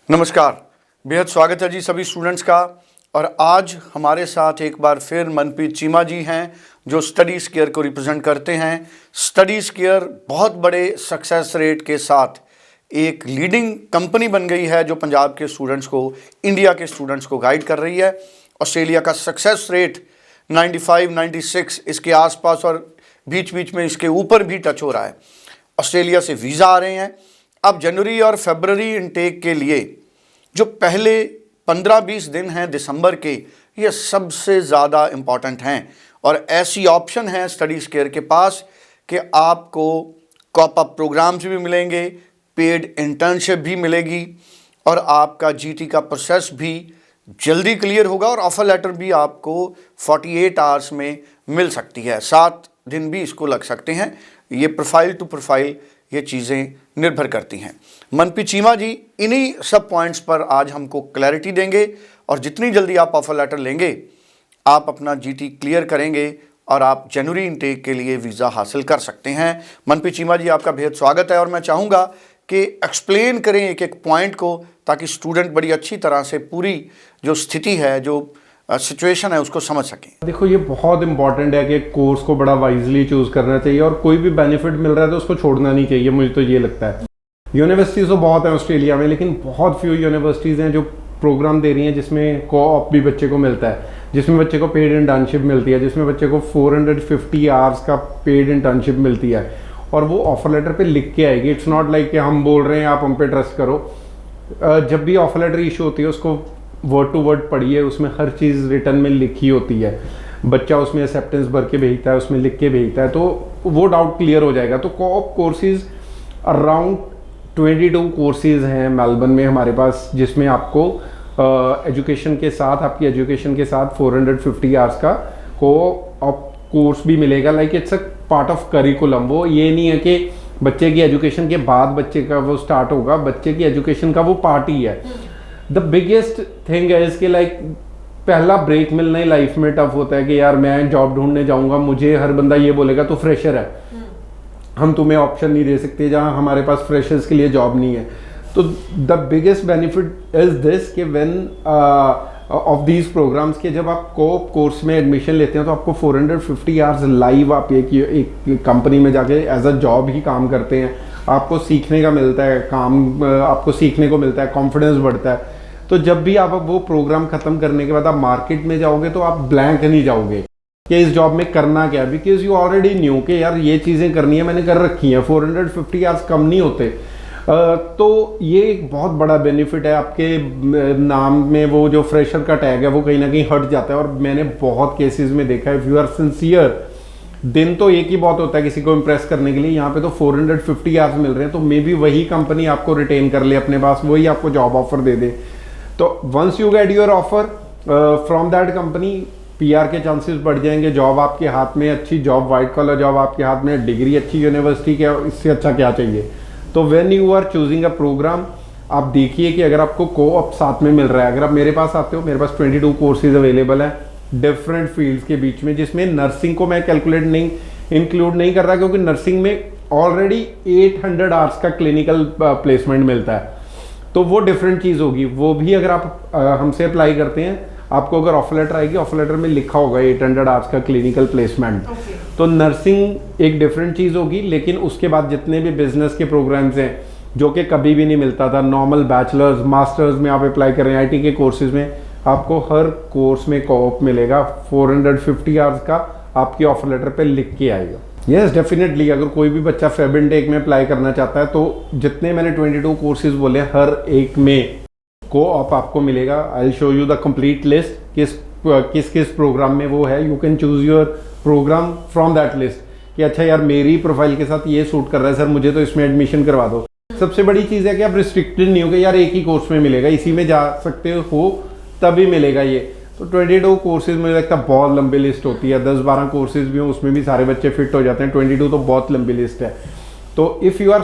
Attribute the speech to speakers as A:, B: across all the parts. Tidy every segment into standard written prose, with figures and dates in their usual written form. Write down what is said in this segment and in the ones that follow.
A: नमस्कार, बेहद स्वागत है जी सभी स्टूडेंट्स का। और आज हमारे साथ एक बार फिर मनप्रीत चीमा जी हैं जो स्टडीज़ केयर को रिप्रेजेंट करते हैं। स्टडीज़ केयर बहुत बड़े सक्सेस रेट के साथ एक लीडिंग कंपनी बन गई है जो पंजाब के स्टूडेंट्स को, इंडिया के स्टूडेंट्स को गाइड कर रही है। ऑस्ट्रेलिया का सक्सेस रेट 95, 96 इसके आसपास और बीच बीच में इसके ऊपर भी टच हो रहा है। ऑस्ट्रेलिया से वीज़ा आ रहे हैं। अब जनवरी और फरवरी इनटेक के लिए जो पहले 15-20 दिन हैं दिसंबर के, ये सबसे ज़्यादा इम्पॉर्टेंट हैं। और ऐसी ऑप्शन है स्टडीज़ केयर के पास कि आपको कॉप अप प्रोग्राम्स भी मिलेंगे, पेड इंटर्नशिप भी मिलेगी और आपका जीटी का प्रोसेस भी जल्दी क्लियर होगा और ऑफर लेटर भी आपको 48 आवर्स में मिल सकती है। 7 दिन भी इसको लग सकते हैं। ये प्रोफाइल टू प्रोफाइल ये चीज़ें निर्भर करती हैं। मनप्रीत चीमा जी इन्हीं सब पॉइंट्स पर आज हमको क्लैरिटी देंगे और जितनी जल्दी आप ऑफर लेटर लेंगे आप अपना जीटी क्लियर करेंगे और आप जनवरी इनटेक के लिए वीज़ा हासिल कर सकते हैं। मनप्रीत चीमा जी आपका बेहद स्वागत है और मैं चाहूँगा कि एक्सप्लेन करें एक एक पॉइंट को ताकि स्टूडेंट बड़ी अच्छी तरह से पूरी जो स्थिति है, जो सिचुएशन है उसको समझ सकें।
B: देखो, ये बहुत इंपॉर्टेंट है कि कोर्स को बड़ा वाइजली चूज़ करना चाहिए और कोई भी बेनिफिट मिल रहा है तो उसको छोड़ना नहीं चाहिए। मुझे तो ये लगता है। यूनिवर्सिटीज़ तो बहुत है ऑस्ट्रेलिया में, लेकिन बहुत फ्यू यूनिवर्सिटीज़ हैं जो प्रोग्राम दे रही हैं जिसमें को-ऑप भी बच्चे को मिलता है, जिसमें बच्चे को पेड इंटर्नशिप मिलती है, जिसमें बच्चे को 450 आवर्स का पेड इंटर्नशिप मिलती है और वो ऑफर लेटर पे लिख के आएगी। इट्स नॉट लाइक कि हम बोल रहे हैं आप हम पे ट्रस्ट करो। जब भी ऑफर लेटर इशू होती है उसको वर्ड टू वर्ड पढ़िए, उसमें हर चीज़ रिटर्न में लिखी होती है। बच्चा उसमें एक्सेप्टेंस भर के भेजता है, उसमें लिख के भेजता है, तो वो डाउट क्लियर हो जाएगा। तो को-ऑप कोर्सेज अराउंड 22 कोर्सेज हैं मेलबर्न में हमारे पास, जिसमें आपको एजुकेशन के साथ, आपकी एजुकेशन के साथ 450 आवर्स का को-ऑप कोर्स भी मिलेगा। Like it's a part of curriculum. वो ये नहीं है कि बच्चे की एजुकेशन के बाद बच्चे का वो स्टार्ट होगा, बच्चे की एजुकेशन का वो पार्ट ही है। द बिगेस्ट थिंग है इसके, लाइक पहला ब्रेक मिलना ही लाइफ में टफ होता है कि यार मैं जॉब ढूंढने जाऊंगा, मुझे हर बंदा ये बोलेगा तो फ्रेशर है, हम तुम्हें ऑप्शन नहीं दे सकते जहां हमारे पास फ्रेशर्स के लिए जॉब नहीं है। तो the biggest benefit is this कि व्हेन ऑफ दीज प्रोग्राम्स के जब आप को-ऑप कोर्स में एडमिशन लेते हैं तो आपको 450 आवर्स लाइव आप एक कंपनी में जाके एज अ जॉब ही काम करते हैं। आपको सीखने का मिलता है, काम आपको सीखने को मिलता है, कॉन्फिडेंस बढ़ता है। तो जब भी आप वो प्रोग्राम खत्म करने के बाद आप मार्केट में जाओगे तो आप ब्लैंक नहीं जाओगे कि इस जॉब में करना क्या, बिकॉज यू ऑलरेडी न्यू कि यार ये चीज़ें करनी है, मैंने कर रखी हैं। 450 आवर्स कम नहीं होते। तो ये एक बहुत बड़ा बेनिफिट है। आपके नाम में वो जो फ्रेशर का टैग है वो कहीं ना कहीं हट जाता है। और मैंने बहुत केसेस में देखा है, इफ़ यू आर सिंसियर, दिन तो एक ही बहुत होता है किसी को इम्प्रेस करने के लिए, यहाँ पे तो 450 आवर्स मिल रहे हैं, तो मे बी वही कंपनी आपको रिटेन कर ले अपने पास, वही आपको जॉब ऑफर दे दे। तो once you get your offer from that company, PR के चांसेस बढ़ जाएंगे, जॉब आपके हाथ में, अच्छी जॉब, वाइट कॉलर जॉब आपके हाथ में, डिग्री अच्छी यूनिवर्सिटी के, इससे अच्छा क्या चाहिए। तो when you are choosing a program, आप देखिए कि अगर आपको को-ऑप साथ में मिल रहा है। अगर आप मेरे पास आते हो, मेरे पास 22 कोर्सेज अवेलेबल है डिफरेंट फील्ड्स के बीच में, जिसमें नर्सिंग को मैं कैलकुलेट नहीं इंक्लूड नहीं कर रहा क्योंकि नर्सिंग में ऑलरेडी 800 आवर्स का क्लिनिकल प्लेसमेंट मिलता है। तो वो डिफरेंट चीज़ होगी। वो भी अगर आप हमसे अप्लाई करते हैं, आपको अगर ऑफर लेटर आएगी, ऑफर लेटर में लिखा होगा 800 आवर्स का क्लिनिकल प्लेसमेंट। तो नर्सिंग एक डिफरेंट चीज़ होगी। लेकिन उसके बाद जितने भी बिजनेस के प्रोग्राम्स हैं जो कि कभी भी नहीं मिलता था, नॉर्मल बैचलर्स, मास्टर्स में आप अप्लाई कर रहे हैं, आईटी के कोर्सेज में, आपको हर कोर्स में को-ऑप मिलेगा। 450 आवर्स का आपकी ऑफर लेटर पे लिख के आएगा। यस, डेफिनेटली अगर कोई भी बच्चा फेब इनटेक में अप्लाई करना चाहता है तो जितने मैंने 22 कोर्सेज बोले, हर एक में को-ऑप आपको मिलेगा। I will show you the complete list, किस किस प्रोग्राम में वो है। You can choose your program from that list कि अच्छा यार मेरी प्रोफाइल के साथ ये सूट कर रहा है सर, मुझे तो इसमें एडमिशन करवा दो। सबसे बड़ी चीज़ है कि आप रिस्ट्रिक्टेड नहीं हो कि यार एक ही कोर्स में मिलेगा, इसी में जा सकते हो तभी मिलेगा ये। तो 22 कोर्सेज मुझे लगता है बहुत लंबी लिस्ट होती है। 10-12 कोर्सेज भी हो, उसमें भी सारे बच्चे फिट हो जाते हैं। 22 तो बहुत लंबी लिस्ट है। तो if you are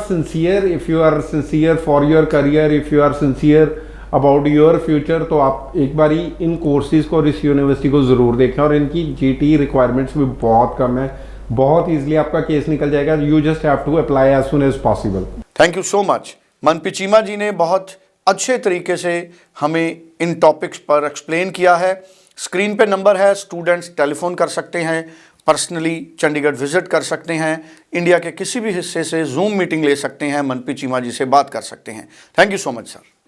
B: sincere for your career, if you are sincere about your future, तो आप एक बार ही इन कोर्सेज को और इस यूनिवर्सिटी को ज़रूर देखें। और इनकी जीटी रिक्वायरमेंट्स भी बहुत कम है, बहुत ईजिली आपका केस निकल जाएगा। You just have to apply as soon as possible.
A: Thank you so much. Manpreet Cheema ji ने बहुत अच्छे तरीके से हमें इन टॉपिक्स पर एक्सप्लेन किया है। स्क्रीन पे नंबर है, स्टूडेंट्स टेलीफोन कर सकते हैं, पर्सनली चंडीगढ़ विजिट कर सकते हैं, इंडिया के किसी भी हिस्से से जूम मीटिंग ले सकते हैं, मनप्रीत चीमा जी से बात कर सकते हैं। Thank you so much sir.